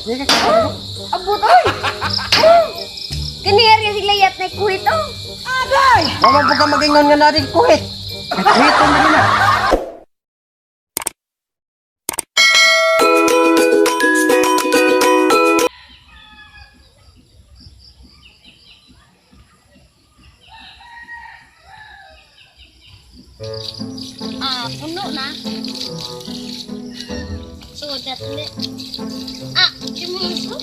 Di ka kabot. Abot oy. Kani area sila yat na kuhit oh. Agay! Wala po ka magingon nga natin kuhit. Kuhiton mo na. Puno na. So that's it. Di mo ito.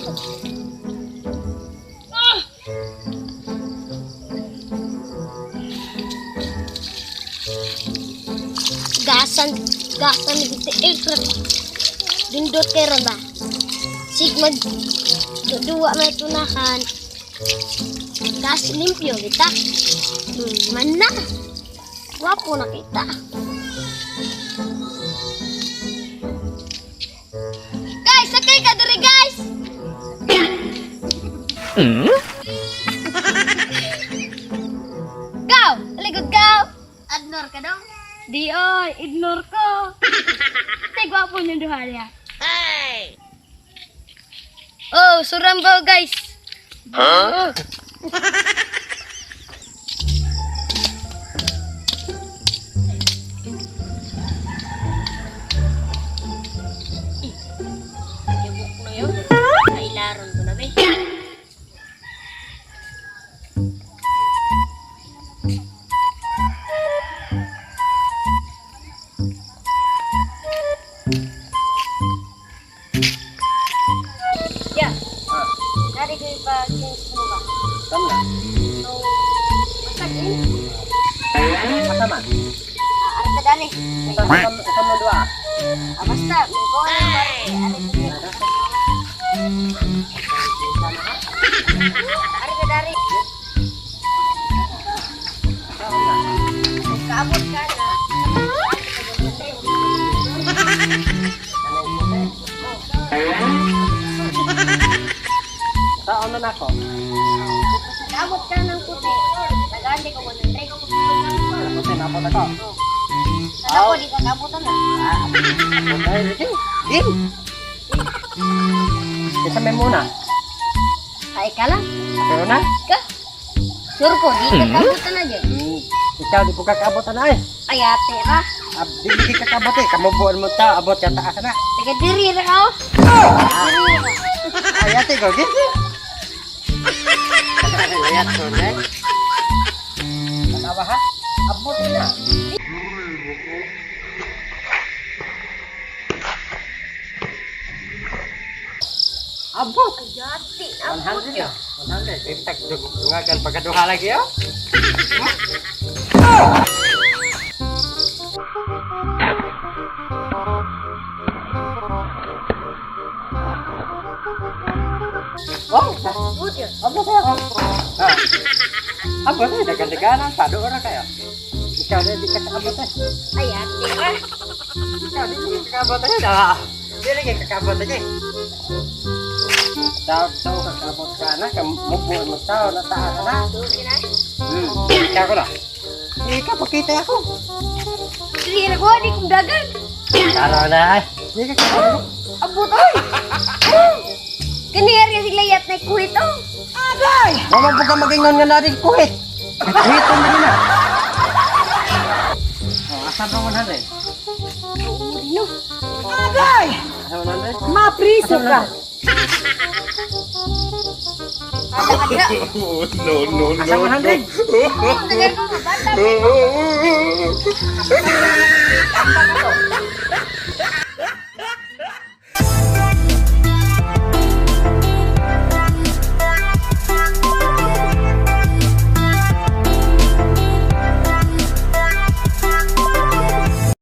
Gasan gitu ikut. Dindot kay ba? Sigma dua na tunahan. Gas limpyo kita. Mana? Wapo na kita. Guys, sakay ka diri guys. Go, aligod go. Ignore ka dong. Di oy, ignore ko. Tay gwapo niyo duha ya. Hey. Oh, surambaw guys. Huh? Kailaron ko na ba? Ya. Dari ko ipa-change mo ba? Tama. So, masakin? Kasama. Ano ka dari? Kasama dua. Basta, may buwan ang bari. Ari ka dari. Kaabot ka na. Saan na nako? Kaabot ka ng puti. Nagandi ko mo ng trek. Kasi napot ako. Sana ko di ka kabutan na. Dim. Isa may muna. Ay ka lang. Pero na? Ka? Sure ko, di ka kabutan na dyan. Ikaw di po kakabotan na eh. Ay ate ra. Di kakabot eh. Kamubuan mo ta. Abot yung taas na. Taga diri ra ka oh. Diri ra. Ay ate ko. Gisi. Layat ko na eh. Tanawa ha? Abot na. Abot. Jati. 100 ya. 100. Kita ngagan pagaduha lagi ya. Oh, Abot yun. abot ya. Abot ya. Dagan-daganan. Sado orang kayo. Ikaw na di ka kakabot eh. Ay ate ra. Ikaw di ka kakabot eh. Dah. Di lagi kakabot aja. Tahu kakabot ka na. Kamubuan mo tao na taas na. Tuloy na. Ikaw ko na. Ikaw pakita ako. Diri ra ko, di kong dagan. Tara na ay. Di ka kakabot. Abot oy. Kani area sila yat na kuhit oh. Agay! Wala po ka magingon nga natin kuhit. Kuhiton mo na. Oh, asan ba 100? No. Agay! Asan 100? Mapriso ka. Ada ka dira. Asan 100? Tagal ko mabata.